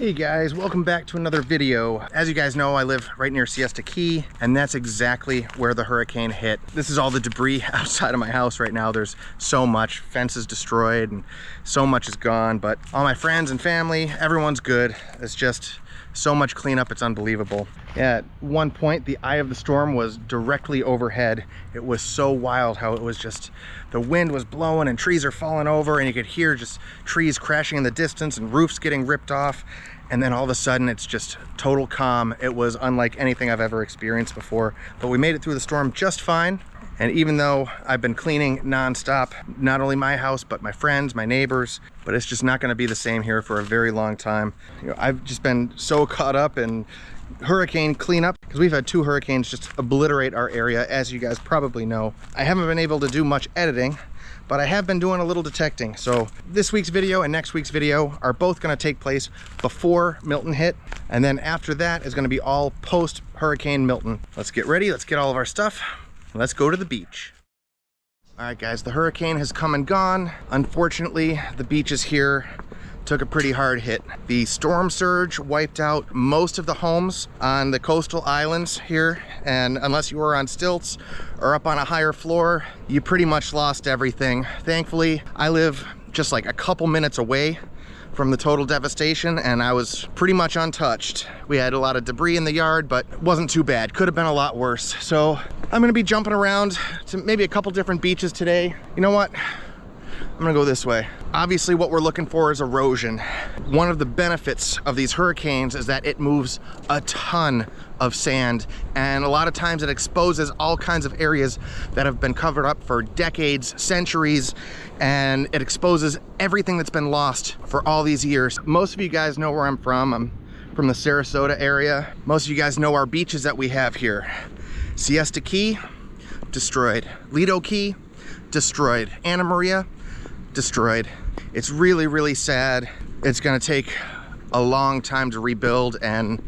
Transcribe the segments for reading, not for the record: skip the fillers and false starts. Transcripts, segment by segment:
Hey guys, welcome back to another video. As you guys know, I live right near Siesta Key, and that's exactly where the hurricane hit. This is all the debris outside of my house right now. There's so much, fences destroyed, and so much is gone, but all my friends and family, everyone's good. It's just so much cleanup, it's unbelievable. Yeah, at one point, the eye of the storm was directly overhead. It was so wild how it was just, the wind was blowing and trees are falling over, and you could hear just trees crashing in the distance and roofs getting ripped off. And then all of a sudden, it's just total calm. It was unlike anything I've ever experienced before. But we made it through the storm just fine. And even though I've been cleaning nonstop, not only my house, but my friends, my neighbors, but it's just not gonna be the same here for a very long time. You know, I've just been so caught up in hurricane cleanup because we've had 2 hurricanes just obliterate our area, as you guys probably know. I haven't been able to do much editing, but I have been doing a little detecting. So this week's video and next week's video are both gonna take place before Milton hit. And then after that is gonna be all post Hurricane Milton. Let's get ready, let's get all of our stuff. Let's go to the beach. All right guys, the hurricane has come and gone. Unfortunately, the beaches here took a pretty hard hit. The storm surge wiped out most of the homes on the coastal islands here, and unless you were on stilts or up on a higher floor, you pretty much lost everything. Thankfully, I live just like a couple minutes away from the total devastation, and I was pretty much untouched. We had a lot of debris in the yard, but it wasn't too bad. Could have been a lot worse. So I'm gonna be jumping around to maybe a couple different beaches today. You know what? I'm gonna go this way. Obviously what we're looking for is erosion. One of the benefits of these hurricanes is that it moves a ton of sand, and a lot of times it exposes all kinds of areas that have been covered up for decades, centuries, and it exposes everything that's been lost for all these years. Most of you guys know where I'm from. I'm from the Sarasota area. Most of you guys know our beaches that we have here. Siesta Key, destroyed. Lido Key, destroyed. Anna Maria, destroyed. It's really, really sad. It's gonna take a long time to rebuild, and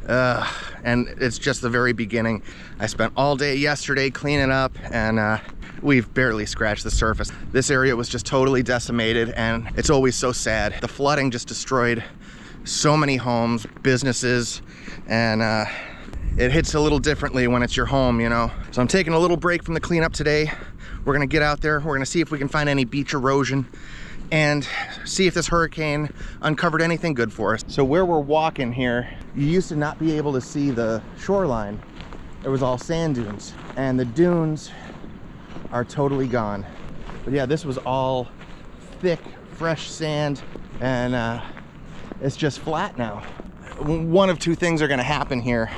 it's just the very beginning. I spent all day yesterday cleaning up, and we've barely scratched the surface. This area was just totally decimated, and it's always so sad. The flooding just destroyed so many homes, businesses, and it hits a little differently when it's your home, you know? So I'm taking a little break from the cleanup today. We're gonna get out there, we're gonna see if we can find any beach erosion and see if this hurricane uncovered anything good for us. So where we're walking here, you used to not be able to see the shoreline. It was all sand dunes, and the dunes are totally gone. But yeah, this was all thick, fresh sand, and it's just flat now. One of 2 things are gonna happen here.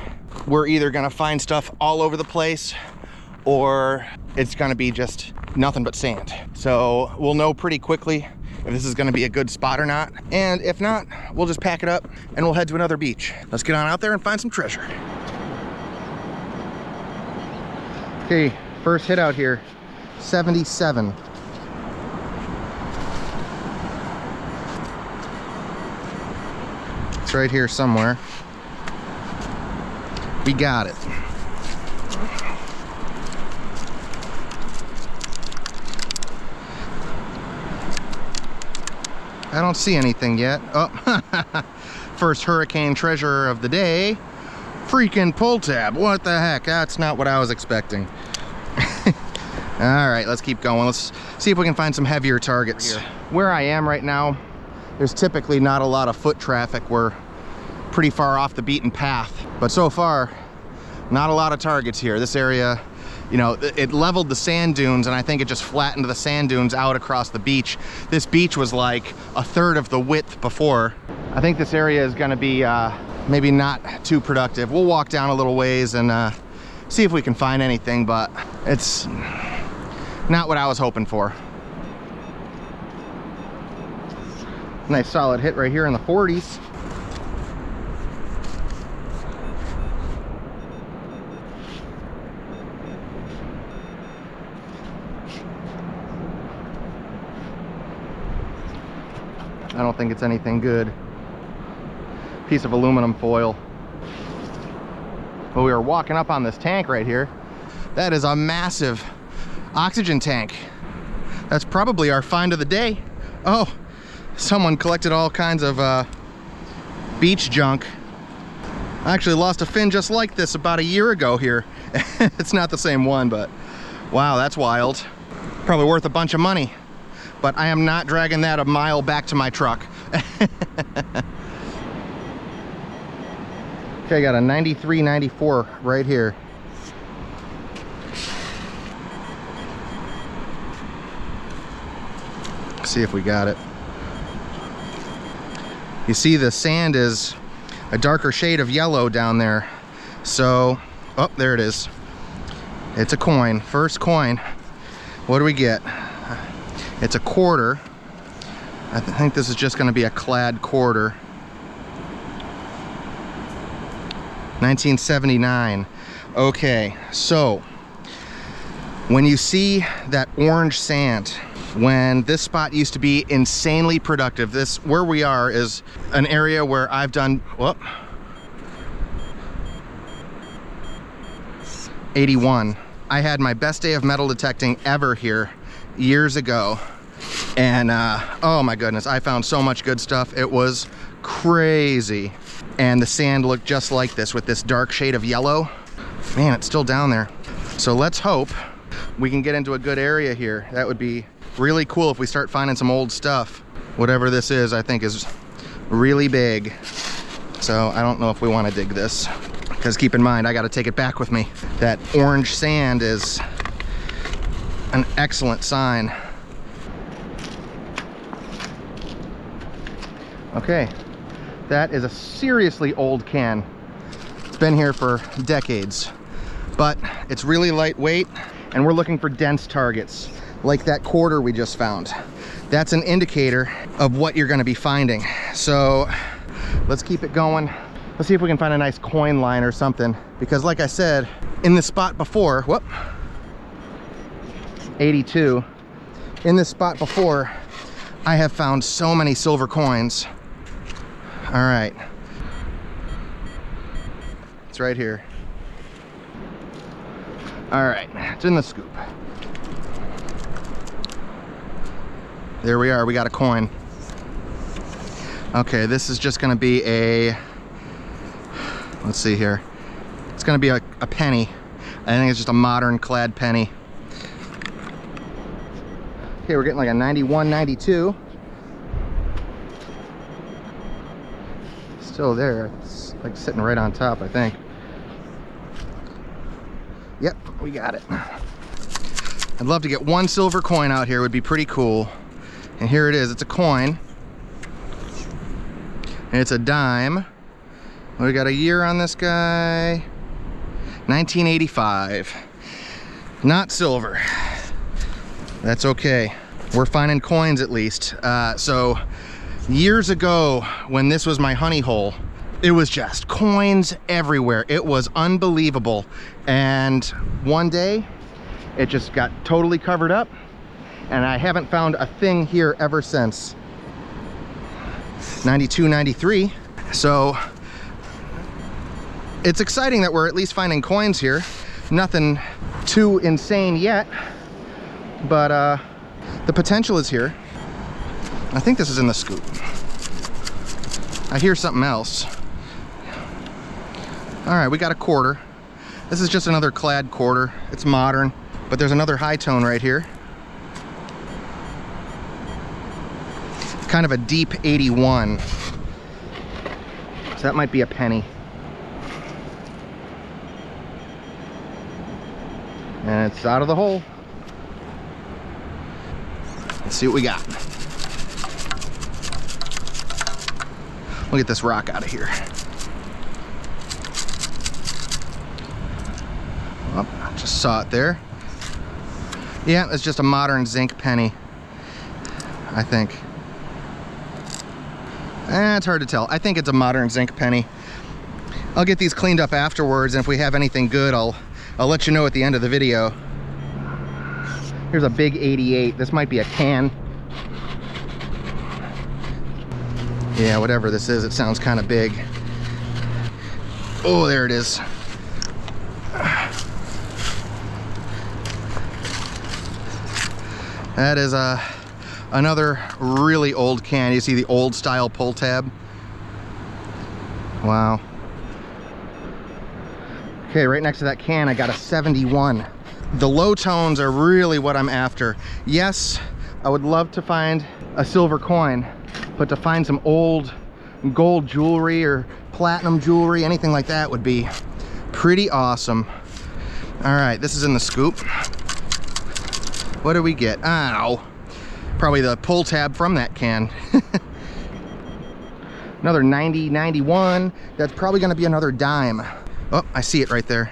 We're either gonna find stuff all over the place, or it's gonna be just nothing but sand. So we'll know pretty quickly if this is gonna be a good spot or not. And if not, we'll just pack it up and we'll head to another beach. Let's get on out there and find some treasure. Okay, first hit out here, 77. It's right here somewhere. We got it. I don't see anything yet. Oh, first hurricane treasure of the day. Freaking pull tab. What the heck? That's not what I was expecting. All right, let's keep going. Let's see if we can find some heavier targets. Where I am right now, there's typically not a lot of foot traffic. We're pretty far off the beaten path, but so far, not a lot of targets here. This area, you know, it leveled the sand dunes, and I think it just flattened the sand dunes out across the beach. This beach was like a third of the width before. I think this area is gonna be maybe not too productive. We'll walk down a little ways and see if we can find anything, but it's not what I was hoping for. Nice solid hit right here in the 40s. I don't think it's anything good. Piece of aluminum foil. But we were walking up on this tank right here. That is a massive oxygen tank. That's probably our find of the day. Oh, someone collected all kinds of beach junk. I actually lost a fin just like this about a year ago here. It's not the same one, but wow, that's wild. Probably worth a bunch of money, but I am not dragging that a mile back to my truck. Okay, I got a 93, 94 right here. Let's see if we got it. You see the sand is a darker shade of yellow down there. So, oh, there it is. It's a coin, first coin. What do we get? It's a quarter. I think this is just gonna be a clad quarter. 1979. Okay, so when you see that orange sand, when this spot used to be insanely productive, this where we are is an area where I've done, whoop, 81. I had my best day of metal detecting ever here years ago, and oh my goodness, I found so much good stuff. It was crazy. And the sand looked just like this with this dark shade of yellow. Man, it's still down there. So let's hope we can get into a good area here. That would be really cool if we start finding some old stuff. Whatever this is, I think is really big. So I don't know if we want to dig this, because keep in mind, I got to take it back with me. That orange sand is an excellent sign. Okay. That is a seriously old can. It's been here for decades, but it's really lightweight, and we're looking for dense targets like that quarter we just found. That's an indicator of what you're gonna be finding. So let's keep it going. Let's see if we can find a nice coin line or something, because like I said, in this spot before, whoop, 82, in this spot before, I have found so many silver coins. All right, it's right here. All right, it's in the scoop. There we are, we got a coin. Okay, this is just gonna be a, let's see here. It's gonna be a penny. I think it's just a modern clad penny. Okay, we're getting like a 91, 92. Still there, it's like sitting right on top, I think. Yep, we got it. I'd love to get one silver coin out here, would be pretty cool. And here it is, it's a coin. And it's a dime. We got a year on this guy. 1985. Not silver. That's okay. We're finding coins at least. So years ago, when this was my honey hole, it was just coins everywhere. It was unbelievable. And one day, it just got totally covered up, and I haven't found a thing here ever since. 92, 93. So it's exciting that we're at least finding coins here. Nothing too insane yet, but the potential is here. I think this is in the scoop. I hear something else. All right, we got a quarter. This is just another clad quarter. It's modern, but there's another high tone right here. Kind of a deep 81. So that might be a penny. And it's out of the hole. Let's see what we got. We'll get this rock out of here. Oh, I just saw it there. Yeah, it's just a modern zinc penny, I think. It's hard to tell. I think it's a modern zinc penny. I'll get these cleaned up afterwards, and if we have anything good, I'll let you know at the end of the video. Here's a big 88. This might be a can. Yeah, whatever this is, it sounds kind of big. Oh, there it is. That is another really old can. You see the old style pull tab. Wow. Okay, right next to that can, I got a 71. The low tones are really what I'm after. Yes, I would love to find a silver coin, but to find some old gold jewelry or platinum jewelry, anything like that would be pretty awesome. All right, this is in the scoop. What do we get? Ow. Probably the pull tab from that can. Another 90, 91. That's probably gonna be another dime. Oh, I see it right there.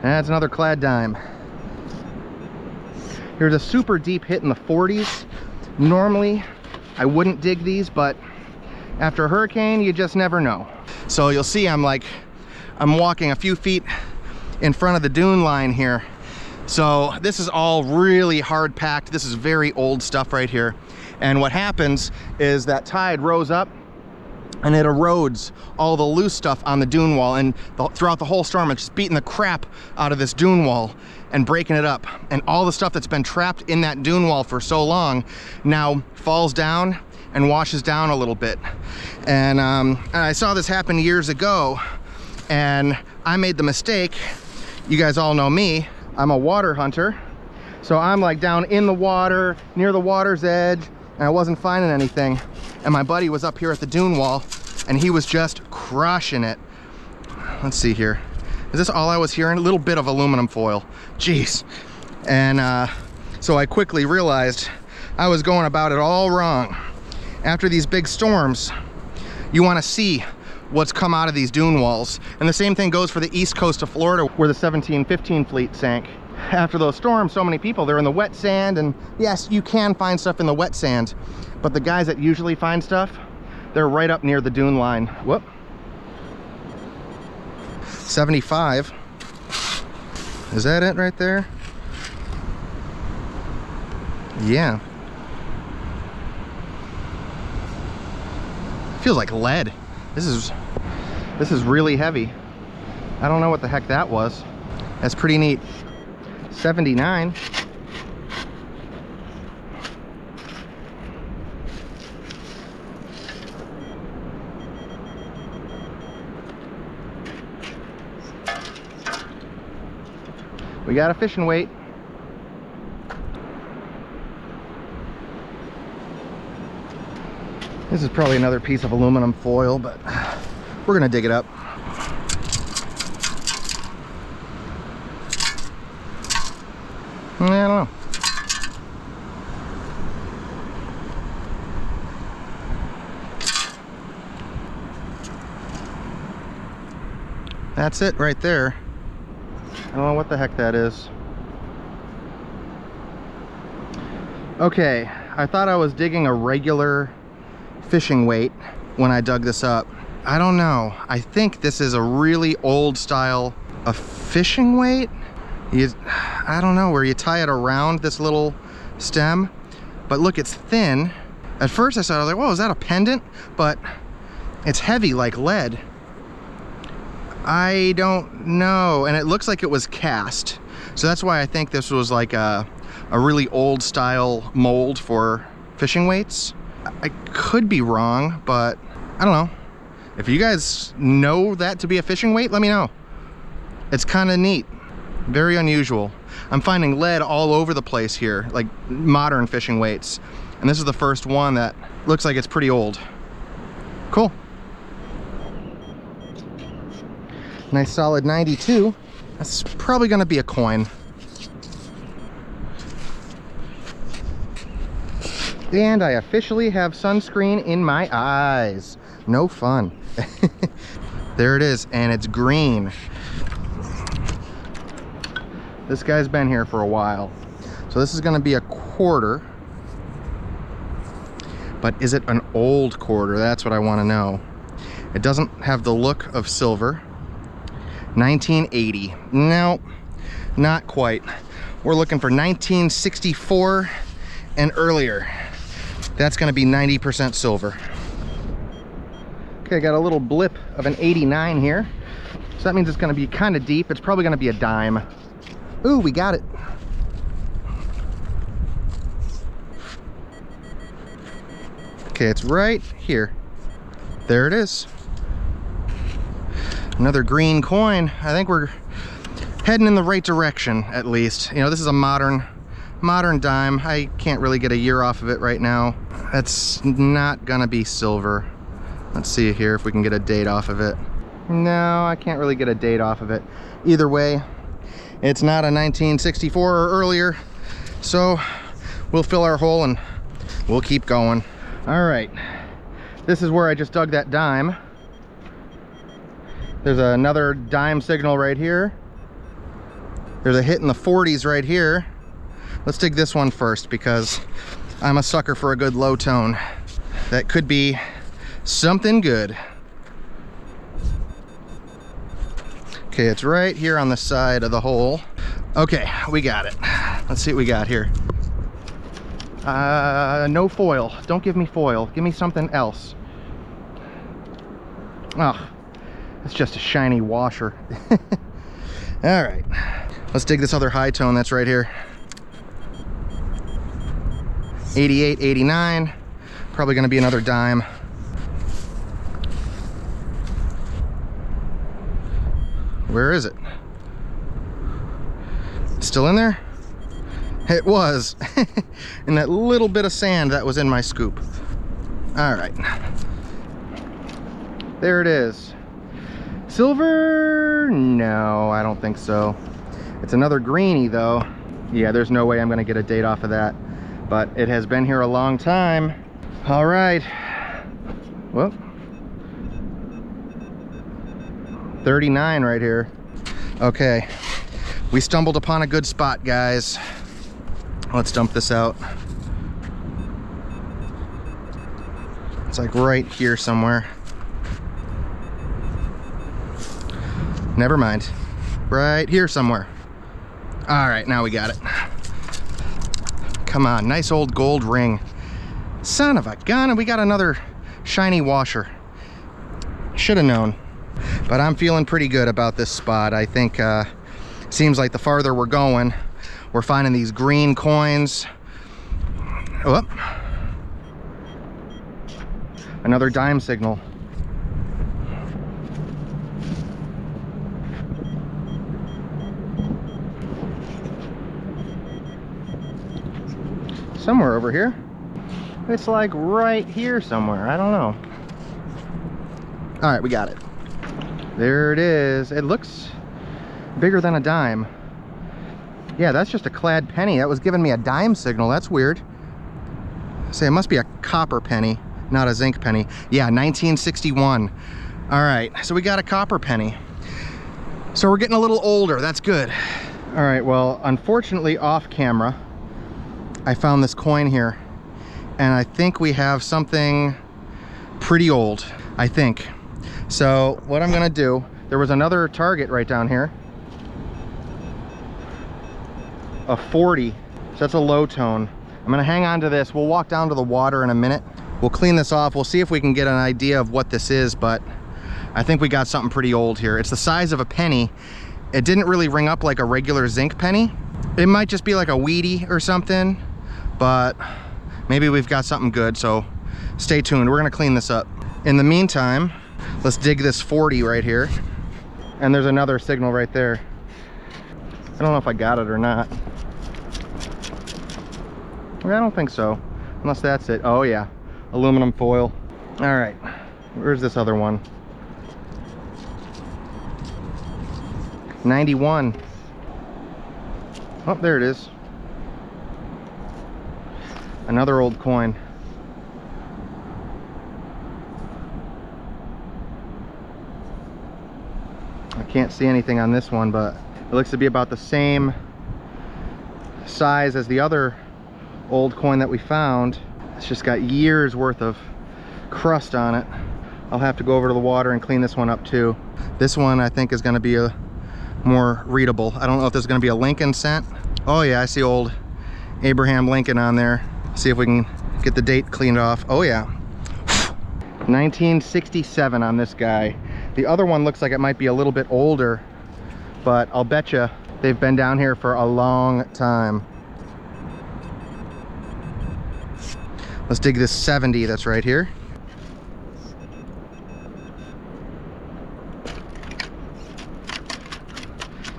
That's another clad dime. Here's a super deep hit in the 40s. Normally, I wouldn't dig these, but after a hurricane, you just never know. So you'll see I'm walking a few feet in front of the dune line here. So this is all really hard packed. This is very old stuff right here. And what happens is that tide rose up and it erodes all the loose stuff on the dune wall, and throughout the whole storm it's just beating the crap out of this dune wall and breaking it up, and all the stuff that's been trapped in that dune wall for so long now falls down and washes down a little bit. And I saw this happen years ago, and I made the mistake. You guys all know me, I'm a water hunter, so I'm like down in the water near the water's edge, and I wasn't finding anything. And my buddy was up here at the dune wall and he was just crushing it. Let's see here. Is this all I was hearing? A little bit of aluminum foil. Jeez. And so I quickly realized I was going about it all wrong. After these big storms, you want to see what's come out of these dune walls. And the same thing goes for the east coast of Florida, where the 1715 fleet sank. After those storms, so many people, they're in the wet sand, and yes, you can find stuff in the wet sand, but the guys that usually find stuff, they're right up near the dune line. Whoop. 75. Is that it right there? Yeah. Feels like lead. This is really heavy. I don't know what the heck that was. That's pretty neat. 79. We got a fishing weight. This is probably another piece of aluminum foil, but we're gonna dig it up. I don't know. That's it right there. I don't know what the heck that is. Okay, I thought I was digging a regular fishing weight when I dug this up. I don't know. I think this is a really old style of fishing weight. I don't know, where you tie it around this little stem, but look, it's thin. At first I thought, I was like, whoa, is that a pendant? But it's heavy like lead. I don't know, and it looks like it was cast, so that's why I think this was like a really old style mold for fishing weights. I could be wrong, but I don't know. If you guys know that to be a fishing weight, let me know. It's kind of neat. Very unusual. I'm finding lead all over the place here, like modern fishing weights. And this is the first one that looks like it's pretty old. Cool. Nice solid 92. That's probably gonna be a coin. And I officially have sunscreen in my eyes. No fun. There it is, and it's green. This guy's been here for a while. So this is gonna be a quarter. But is it an old quarter? That's what I wanna know. It doesn't have the look of silver. 1980. No, not quite. We're looking for 1964 and earlier. That's gonna be 90% silver. Okay, I got a little blip of an 89 here. So that means it's gonna be kind of deep. It's probably gonna be a dime. Ooh, we got it. Okay, it's right here. There it is. Another green coin. I think we're heading in the right direction, at least. You know, this is a modern dime. I can't really get a year off of it right now. That's not gonna be silver. Let's see here if we can get a date off of it. No, I can't really get a date off of it. Either way, it's not a 1964 or earlier, so we'll fill our hole and we'll keep going. All right, this is where I just dug that dime. There's another dime signal right here. There's a hit in the 40s right here. Let's dig this one first because I'm a sucker for a good low tone. That could be something good. Okay, it's right here on the side of the hole. Okay, we got it. Let's see what we got here. No foil. Don't give me foil. Give me something else. Oh, it's just a shiny washer. All right, let's dig this other high tone that's right here. 88, 89. Probably gonna be another dime. Where is it? Still in there? It was. In that little bit of sand that was in my scoop. All right. There it is. Silver? No, I don't think so. It's another greenie though. Yeah, there's no way I'm gonna get a date off of that. But it has been here a long time. All right. Well, 39 right here. Okay, we stumbled upon a good spot, guys. Let's dump this out. It's like right here somewhere. Never mind. Right here somewhere. All right, now we got it. Come on, nice old gold ring. Son of a gun, and we got another shiny washer. Should have known. But I'm feeling pretty good about this spot. I think seems like the farther we're going, we're finding these green coins. Oh, another dime signal. Somewhere over here. It's like right here somewhere. I don't know. All right, we got it. There it is. It looks bigger than a dime. Yeah, that's just a clad penny. That was giving me a dime signal. That's weird. Say, it must be a copper penny, not a zinc penny. Yeah, 1961. All right, so we got a copper penny. So we're getting a little older. That's good. All right, well, unfortunately off camera, I found this coin here. And I think we have something pretty old, I think. So what I'm gonna do, there was another target right down here. A 40, so that's a low tone. I'm gonna hang on to this. We'll walk down to the water in a minute. We'll clean this off. We'll see if we can get an idea of what this is, but I think we got something pretty old here. It's the size of a penny. It didn't really ring up like a regular zinc penny. It might just be like a weedy or something, but maybe we've got something good, so stay tuned. We're gonna clean this up. In the meantime, let's dig this 40 right here. And there's another signal right there. I don't know if I got it or not. I don't think so, unless that's it. Oh yeah, aluminum foil. All right, where's this other one? 91. Oh, there it is. Another old coin. I can't see anything on this one, but it looks to be about the same size as the other old coin that we found. It's just got years worth of crust on it. I'll have to go over to the water and clean this one up too. This one I think is going to be a more readable. I don't know if there's going to be a Lincoln cent. Oh yeah, I see old Abraham Lincoln on there. See if we can get the date cleaned off. Oh yeah, 1967 on this guy. The other one looks like it might be a little bit older, but I'll bet you they've been down here for a long time. Let's dig this 70 that's right here.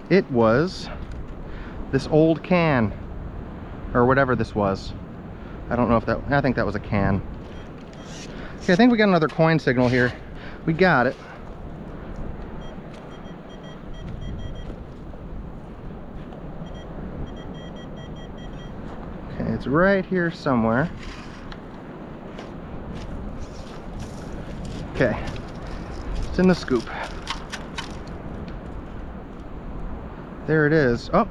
It was this old can, or whatever this was. I don't know if that, I think that was a can. Okay, I think we got another coin signal here. We got it. Okay, it's right here somewhere. Okay, it's in the scoop. There it is. Oh,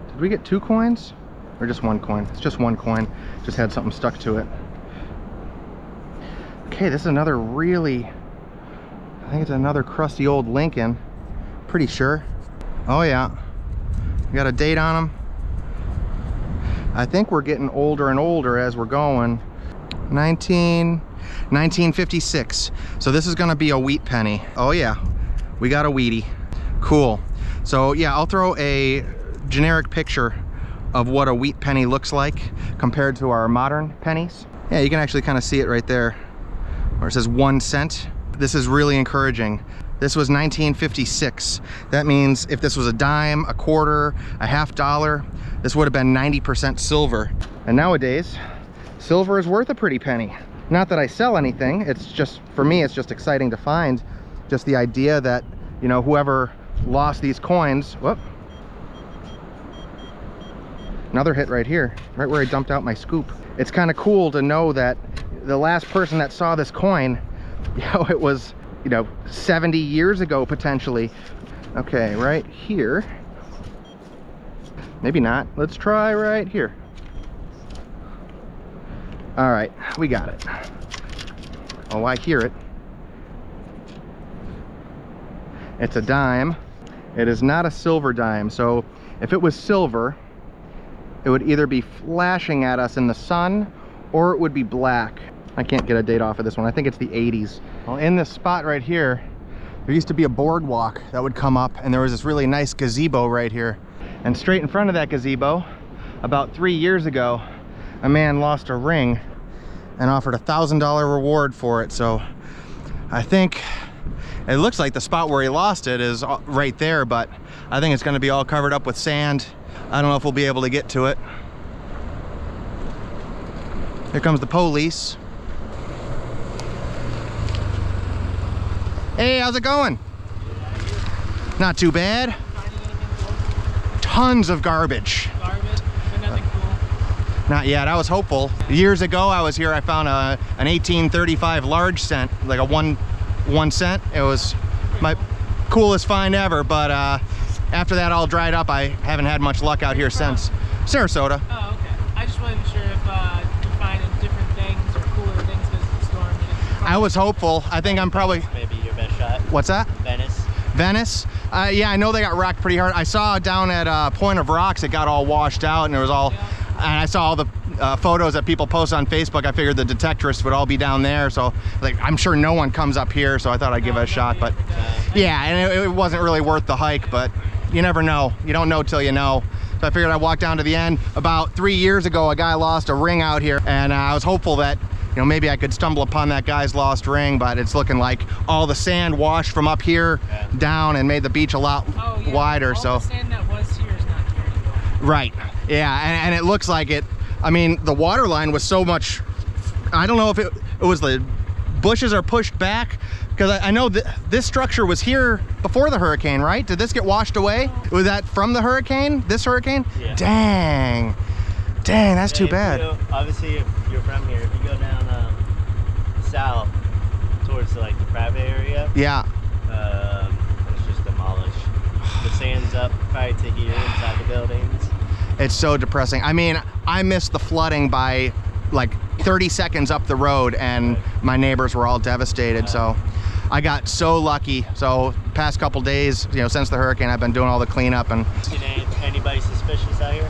did we get 2 coins? Or just 1 coin? It's just 1 coin. Just had something stuck to it. Okay, this is another really, I think it's another crusty old Lincoln. Pretty sure. Oh yeah. We got a date on them. I think we're getting older and older as we're going. 1956. So this is gonna be a wheat penny. Oh yeah, we got a wheatie. Cool. So yeah, I'll throw a generic picture of what a wheat penny looks like compared to our modern pennies. Yeah, you can actually kind of see it right there where it says 1 cent. This is really encouraging. This was 1956. That means if this was a dime, a quarter, a $50, this would have been 90% silver. And nowadays, silver is worth a pretty penny. Not that I sell anything, it's just, for me, it's just exciting to find just the idea that, you know, whoever lost these coins, whoop. Another hit right here, right where I dumped out my scoop. It's kind of cool to know that the last person that saw this coin, you know, it was, you know, 70 years ago potentially. Okay, right here. Maybe not. Let's try right here. All right, we got it. Oh, I hear it. It's a dime. It is not a silver dime. So if it was silver, it would either be flashing at us in the sun or it would be black. I can't get a date off of this one. I think it's the 80s. Well, in this spot right here, there used to be a boardwalk that would come up, and there was this really nice gazebo right here. And straight in front of that gazebo, about 3 years ago, a man lost a ring and offered a $1,000 reward for it. So I think it looks like the spot where he lost it is right there, but I think it's going to be all covered up with sand. I don't know if we'll be able to get to it. Here comes the police. Hey, how's it going? Not too bad. Tons of garbage. But nothing cool? Not yet. I was hopeful. Years ago I was here, I found an 1835 large cent, like a one cent. It was my coolest find ever, but after that all dried up. I haven't had much luck out here since. Sarasota. Oh, okay. I just wasn't sure if you find different things or cooler things because of the storm. I was hopeful. I think I'm probably... Maybe your best shot. What's that? Venice. Venice? Yeah, I know they got wrecked pretty hard. I saw down at Point of Rocks, it got all washed out, and there was all... Yeah. And I saw all the photos that people post on Facebook. I figured the detectorists would all be down there, so like I'm sure no one comes up here, so I thought I'd give it a shot. But yeah, and it wasn't really worth the hike, but you never know. You don't know till you know. So I figured I'd walk down to the end. About 3 years ago, a guy lost a ring out here, and I was hopeful that, you know, maybe I could stumble upon that guy's lost ring, but it's looking like all the sand washed from up here down and made the beach a lot wider. All so the sand that was here is not here anymore. Right. Yeah, and it looks like it. I mean, the water line was so much, I don't know if it was the bushes are pushed back, because I know that this structure was here before the hurricane, right? Did this get washed away? Was that from the hurricane? This hurricane? Yeah. Dang, that's too bad. Obviously, if you're from here, if you go down south towards like the private area, yeah, it's just demolished. The sand's up probably to here inside the buildings. It's so depressing. I mean, I missed the flooding by like 30 seconds up the road, and my neighbors were all devastated. So I got so lucky. So past couple days, you know, since the hurricane, I've been doing all the cleanup. And anybody suspicious out here?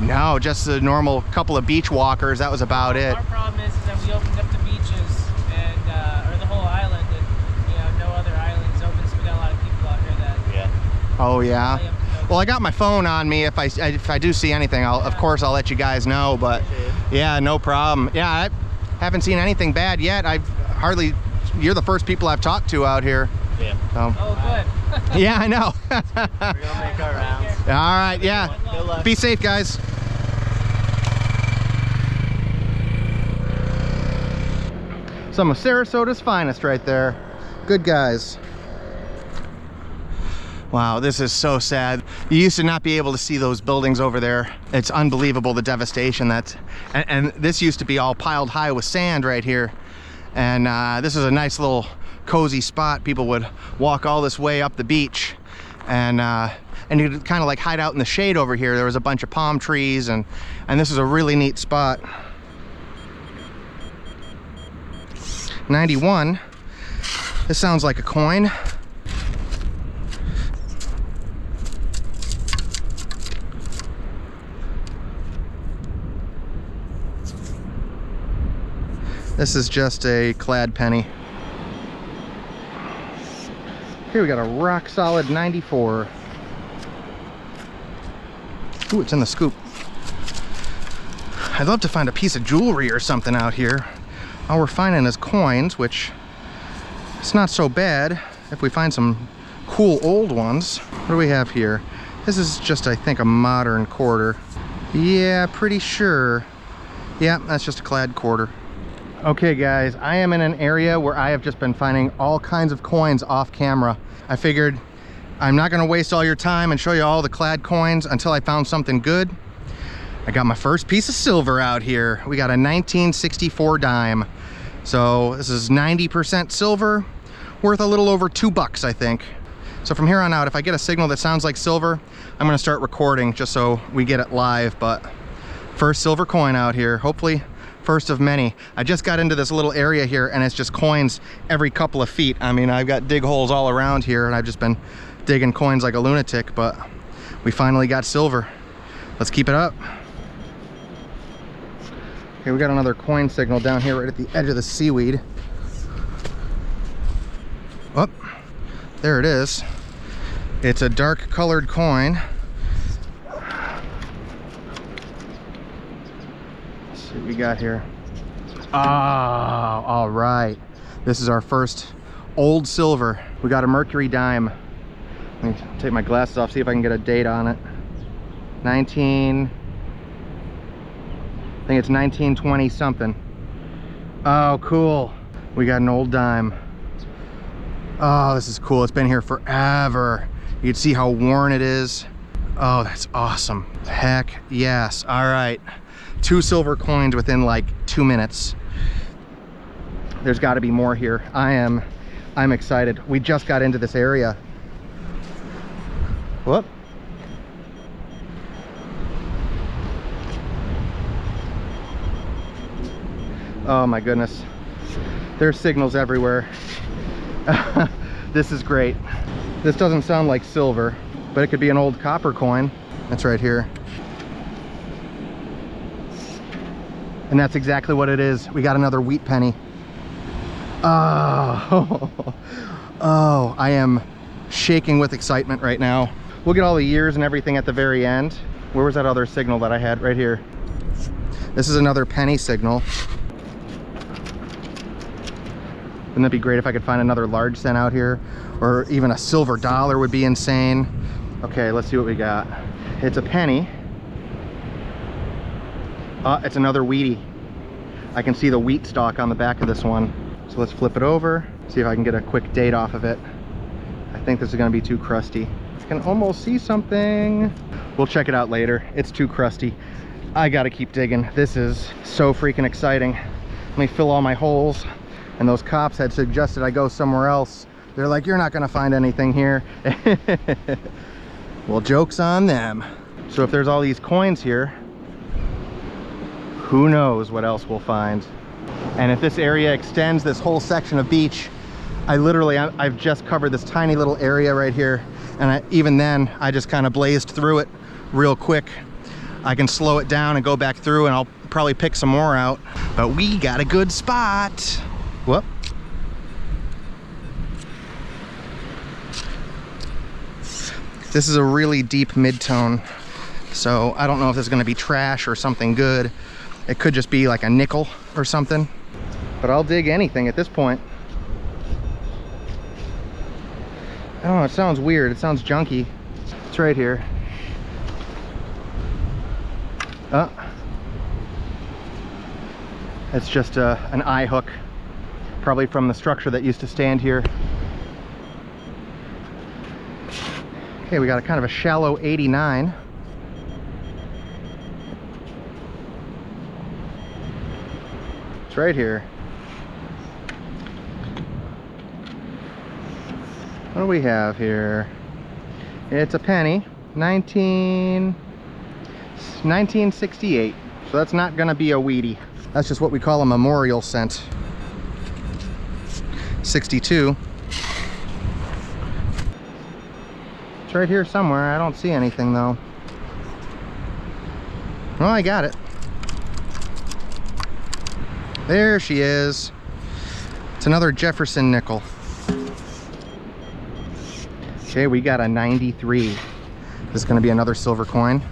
No, just the normal couple of beach walkers. That was about it. Our problem is that we opened up the beaches and or the whole island, and you know, no other islands open, so we got a lot of people out here that Oh yeah. up to no Well, I got my phone on me. If I do see anything, of course I'll let you guys know. But yeah, no problem. Yeah, I haven't seen anything bad yet. You're the first people I've talked to out here. Yeah. So. Oh, good. Yeah, I know. We're gonna make our rounds. All right, yeah. Good luck. Be safe, guys. Some of Sarasota's finest right there. Good guys. Wow, this is so sad. You used to not be able to see those buildings over there. It's unbelievable, the devastation and this used to be all piled high with sand right here. And this is a nice little cozy spot. People would walk all this way up the beach, and you'd kind of like hide out in the shade over here. There was a bunch of palm trees, and this is a really neat spot. 91. This sounds like a coin. This is just a clad penny. Here we got a rock solid 94. Ooh, it's in the scoop. I'd love to find a piece of jewelry or something out here. All we're finding is coins, which it's not so bad if we find some cool old ones. What do we have here? This is just, I think, a modern quarter. Yeah, pretty sure. Yeah, that's just a clad quarter. Okay guys, I am in an area where I have just been finding all kinds of coins off camera. I figured I'm not gonna waste all your time and show you all the clad coins until I found something good. I got my first piece of silver out here. We got a 1964 dime. So this is 90% silver, worth a little over $2, I think. So from here on out, if I get a signal that sounds like silver, I'm gonna start recording just so we get it live. But first silver coin out here, hopefully first of many. I just got into this little area here and it's just coins every couple of feet. I mean, I've got dig holes all around here and I've just been digging coins like a lunatic, but we finally got silver. Let's keep it up. Okay, we got another coin signal down here right at the edge of the seaweed. Oh, there it is. It's a dark colored coin. What we got here? Ah, all right. This is our first old silver. We got a mercury dime. Let me take my glasses off, see if I can get a date on it. I think it's 1920 something. Oh, cool. We got an old dime. Oh, this is cool. It's been here forever. You can see how worn it is. Oh, that's awesome. Heck yes. All right. 2 silver coins within like 2 minutes. There's got to be more here. I'm excited. We just got into this area. Whoop. Oh my goodness. There's signals everywhere. This is great. This doesn't sound like silver, but it could be an old copper coin. That's right here. And that's exactly what it is. We got another wheat penny. Oh, oh, I am shaking with excitement right now. We'll get all the years and everything at the very end. Where was that other signal that I had? Right here. This is another penny signal. Wouldn't that be great if I could find another large cent out here? Or even a silver dollar would be insane. Okay, let's see what we got. It's a penny. It's another wheatie. I can see the wheat stalk on the back of this one. So let's flip it over, see if I can get a quick date off of it. I think this is gonna be too crusty. I can almost see something. We'll check it out later. It's too crusty. I gotta keep digging. This is so freaking exciting. Let me fill all my holes. And those cops had suggested I go somewhere else. They're like, you're not gonna find anything here. Well, joke's on them. So if there's all these coins here, who knows what else we'll find. And if this area extends this whole section of beach, I've just covered this tiny little area right here. And even then, I just kind of blazed through it real quick. I can slow it down and go back through and I'll probably pick some more out. But we got a good spot. Whoop. This is a really deep mid-tone, so I don't know if this is gonna be trash or something good. It could just be like a nickel or something, but I'll dig anything at this point. I don't know, it sounds weird. It sounds junky. It's right here. Oh. It's just an eye hook, probably from the structure that used to stand here. Okay, we got a kind of a shallow 89. It's right here. What do we have here? It's a penny, 1968. So that's not gonna be a weedy. That's just what we call a memorial cent. 62. It's right here somewhere. I don't see anything though. Well, I got it. There she is. It's another Jefferson nickel. Okay, we got a 93. This is gonna be another silver coin.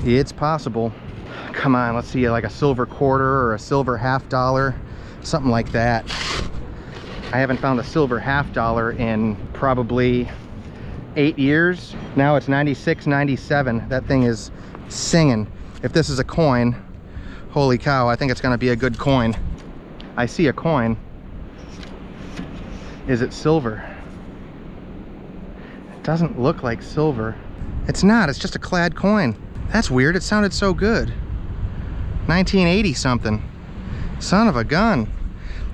It's possible. Come on, let's see, like a silver quarter or a silver half dollar, something like that. I haven't found a silver half dollar in probably 8 years. Now it's 96, 97. That thing is singing. If this is a coin, holy cow, I think it's gonna be a good coin. I see a coin. Is it silver? It doesn't look like silver. It's not, it's just a clad coin. That's weird, it sounded so good. 1980 something. Son of a gun.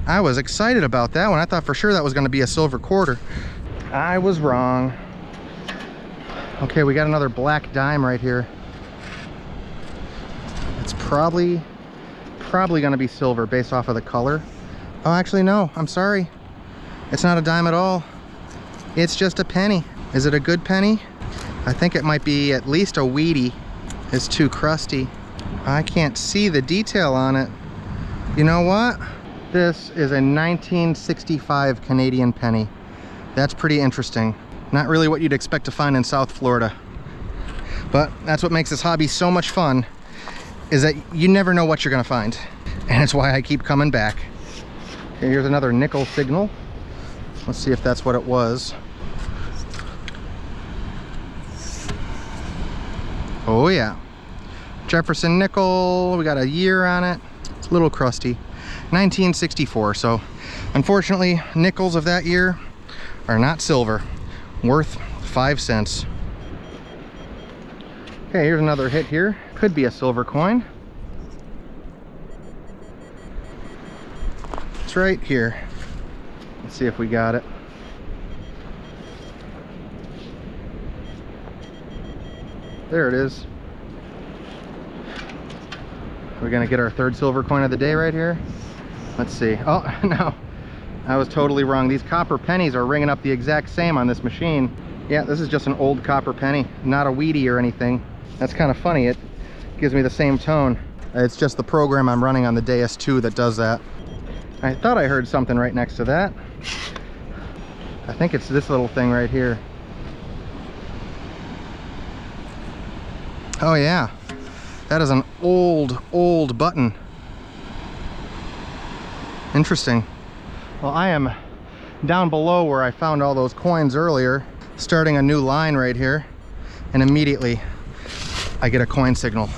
I was excited about that one. I thought for sure that was gonna be a silver quarter. I was wrong. Okay, we got another black dime right here. It's probably gonna be silver based off of the color. Oh, actually no, I'm sorry. It's not a dime at all. It's just a penny. Is it a good penny? I think it might be at least a weedy. It's too crusty. I can't see the detail on it. You know what? This is a 1965 Canadian penny. That's pretty interesting. Not really what you'd expect to find in South Florida. But that's what makes this hobby so much fun, is that you never know what you're gonna find. And it's why I keep coming back. Okay, here's another nickel signal. Let's see if that's what it was. Oh yeah. Jefferson nickel, we got a year on it. It's a little crusty. 1964, so unfortunately nickels of that year are not silver, worth 5 cents. Okay, here's another hit here. Could be a silver coin. It's right here. Let's see if we got it. There it is. We're gonna get our third silver coin of the day right here. Let's see. Oh, no, I was totally wrong. These copper pennies are ringing up the exact same on this machine. Yeah, this is just an old copper penny, not a weedy or anything. That's kind of funny. It gives me the same tone. It's just the program I'm running on the Deus 2 that does that. I thought I heard something right next to that. I think it's this little thing right here. Oh yeah, that is an old button. Interesting. Well, I am down below where I found all those coins earlier, starting a new line right here, and immediately I get a coin signal.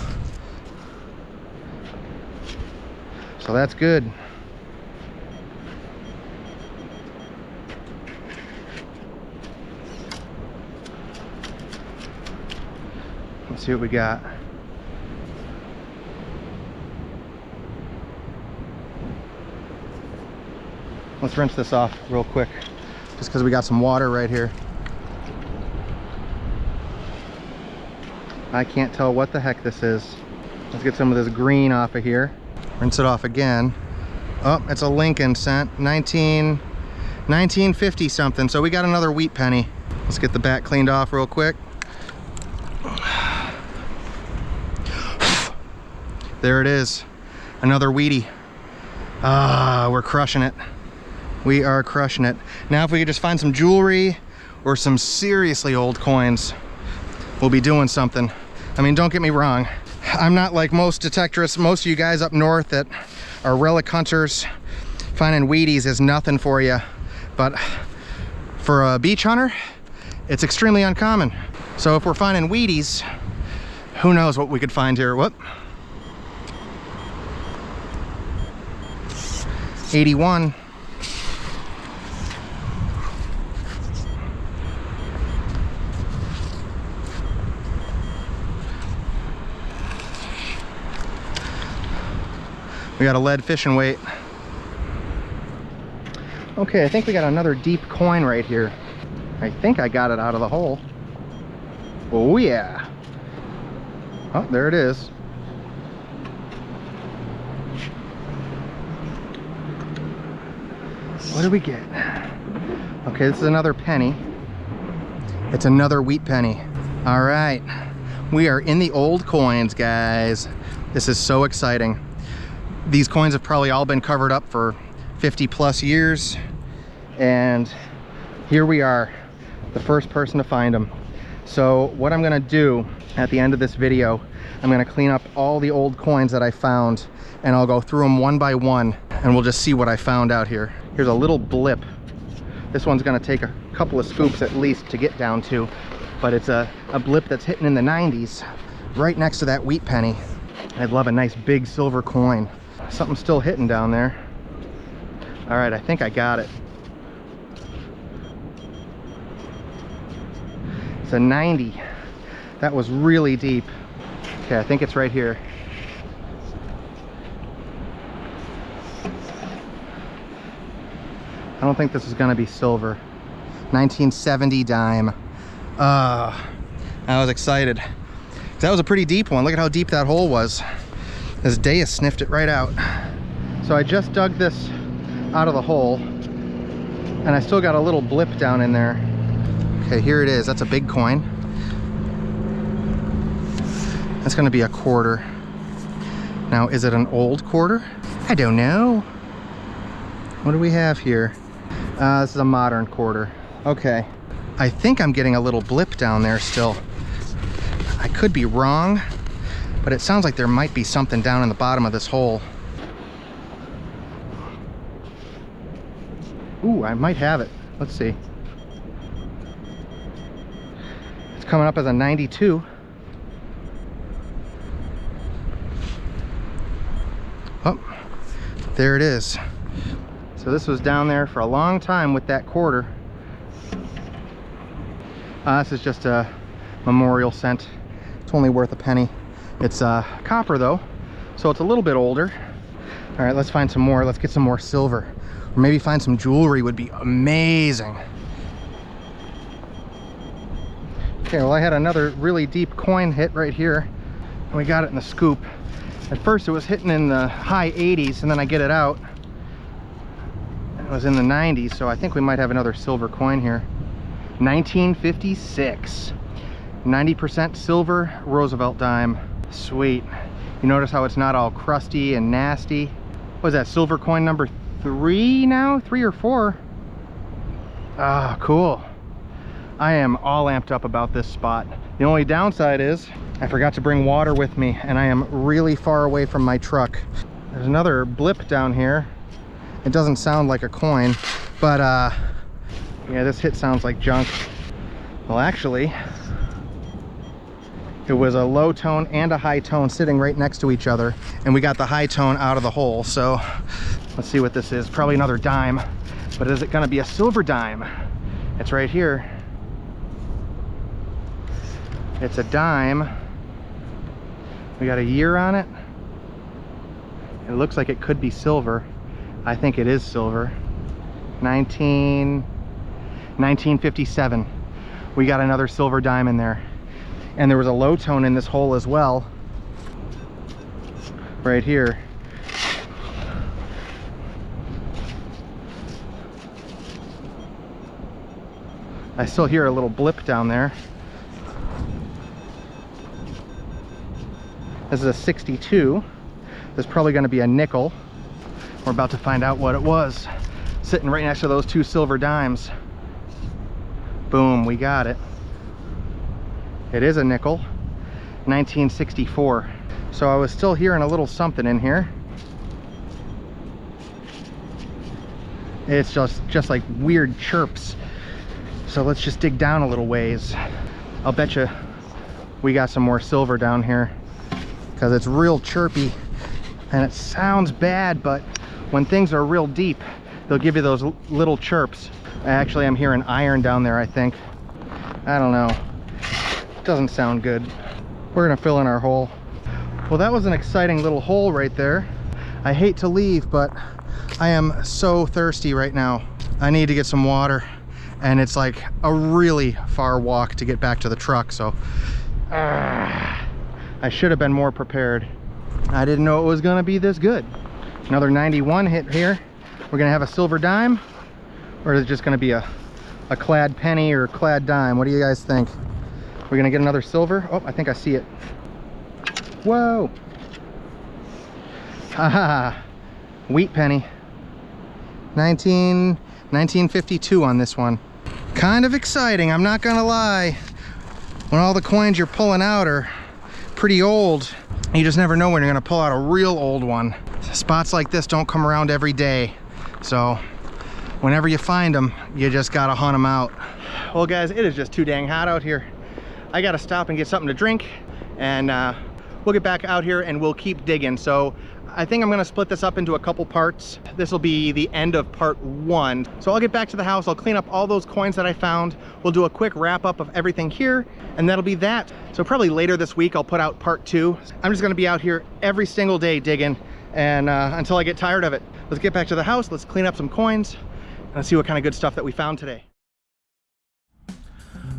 So that's good. Let's see what we got. Let's rinse this off real quick, just because we got some water right here. I can't tell what the heck this is. Let's get some of this green off of here. Rinse it off again. Oh, it's a Lincoln cent, 1950 something. So we got another wheat penny. Let's get the back cleaned off real quick. There it is, another weedy. Ah, we're crushing it. We are crushing it. Now if we could just find some jewelry or some seriously old coins, we'll be doing something. I mean, don't get me wrong. I'm not like most detectorists, most of you guys up north that are relic hunters. Finding Wheaties is nothing for you. But for a beach hunter, it's extremely uncommon. So if we're finding Wheaties, who knows what we could find here. Whoop. 81. We got a lead fishing weight. Okay, I think we got another deep coin right here. I think I got it out of the hole. Oh yeah. Oh, there it is. What do we get? Okay, this is another penny. It's another wheat penny. All right, we are in the old coins, guys. This is so exciting. These coins have probably all been covered up for 50 plus years, and here we are, the first person to find them. So what I'm gonna do at the end of this video, I'm gonna clean up all the old coins that I found, and I'll go through them one by one, and we'll just see what I found out here. Here's a little blip. This one's gonna take a couple of scoops at least to get down to, but it's a blip that's hitting in the 90s, right next to that wheat penny. I'd love a nice big silver coin. Something's still hitting down there. All right, I think I got it. It's a 90. That was really deep. Okay, I think it's right here. I don't think this is gonna be silver. 1970 dime. I was excited. That was a pretty deep one. Look at how deep that hole was. This Deus sniffed it right out. So I just dug this out of the hole, and I still got a little blip down in there. Okay, here it is. That's a big coin. That's gonna be a quarter. Now, is it an old quarter? I don't know. What do we have here? This is a modern quarter. Okay, I think I'm getting a little blip down there still. I could be wrong, but it sounds like there might be something down in the bottom of this hole. Ooh, I might have it. Let's see. It's coming up as a 92. Oh, there it is. So this was down there for a long time with that quarter. This is just a memorial cent. It's only worth a penny. It's copper though, so it's a little bit older. All right, let's find some more. Let's get some more silver. Or maybe find some jewelry would be amazing. Okay, well I had another really deep coin hit right here, and we got it in the scoop. At first it was hitting in the high 80s, and then I get it out. It was in the 90s, so I think we might have another silver coin here. 1956. 90% silver Roosevelt dime. Sweet. You notice how it's not all crusty and nasty. What is that, silver coin number 3 now? 3 or 4? Ah, cool. I am all amped up about this spot. The only downside is I forgot to bring water with me, and I am really far away from my truck. There's another blip down here. It doesn't sound like a coin, but yeah, this hit sounds like junk. Well, actually, it was a low tone and a high tone sitting right next to each other, and we got the high tone out of the hole. So let's see what this is. Probably another dime, but is it gonna be a silver dime? It's right here. It's a dime. We got a year on it. It looks like it could be silver. I think it is silver. 1957. We got another silver dime in there. And there was a low tone in this hole as well. Right here. I still hear a little blip down there. This is a 62. There's probably going to be a nickel. We're about to find out what it was. Sitting right next to those two silver dimes. Boom, we got it. It is a nickel, 1964. So I was still hearing a little something in here. It's just like weird chirps. So let's just dig down a little ways. I'll bet you we got some more silver down here because it's real chirpy and it sounds bad, but when things are real deep, they'll give you those little chirps. Actually, I'm hearing iron down there, I think. I don't know. Doesn't sound good. We're gonna fill in our hole. Well, that was an exciting little hole right there. I hate to leave, but I am so thirsty right now. I need to get some water, and it's like a really far walk to get back to the truck, so I should have been more prepared. I didn't know it was gonna be this good. Another 91 hit here. We're gonna have a silver dime, or is it just gonna be a clad penny or clad dime? What do you guys think? We're gonna get another silver. Oh, I think I see it. Whoa. Haha. Wheat penny. 1952 on this one. Kind of exciting, I'm not gonna lie. When all the coins you're pulling out are pretty old, you just never know when you're gonna pull out a real old one. Spots like this don't come around every day, so whenever you find them, you just gotta hunt them out. Well guys, it is just too dang hot out here. I gotta stop and get something to drink, and we'll get back out here and we'll keep digging. So I think I'm gonna split this up into a couple parts. This will be the end of part 1. So I'll get back to the house, I'll clean up all those coins that I found. We'll do a quick wrap up of everything here, and that'll be that. So probably later this week, I'll put out part 2. I'm just gonna be out here every single day digging, and until I get tired of it. Let's get back to the house, let's clean up some coins, and let's see what kind of good stuff that we found today.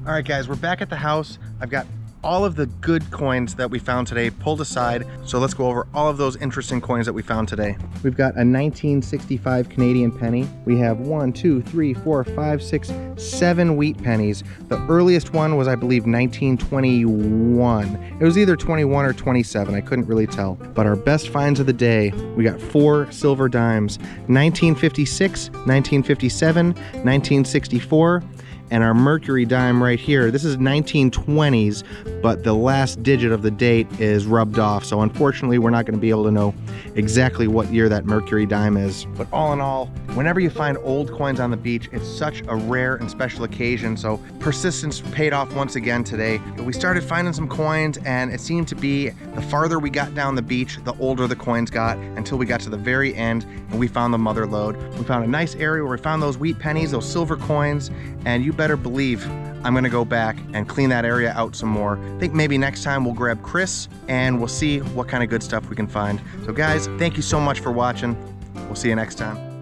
All right guys, we're back at the house. I've got all of the good coins that we found today pulled aside. So let's go over all of those interesting coins that we found today. We've got a 1965 Canadian penny. We have 1, 2, 3, 4, 5, 6, 7 wheat pennies. The earliest one was, I believe, 1921. It was either 21 or 27, I couldn't really tell. But our best finds of the day, we got 4 silver dimes, 1956, 1957, 1964, and our mercury dime right here. This is 1920s, but the last digit of the date is rubbed off. So unfortunately, we're not gonna be able to know exactly what year that mercury dime is. But all in all, whenever you find old coins on the beach, it's such a rare and special occasion. So persistence paid off once again today. We started finding some coins, and it seemed to be the farther we got down the beach, the older the coins got, until we got to the very end and we found the mother lode. We found a nice area where we found those wheat pennies, those silver coins, and you better believe I'm gonna go back and clean that area out some more. I think maybe next time we'll grab Chris and we'll see what kind of good stuff we can find. So guys, thank you so much for watching. We'll see you next time.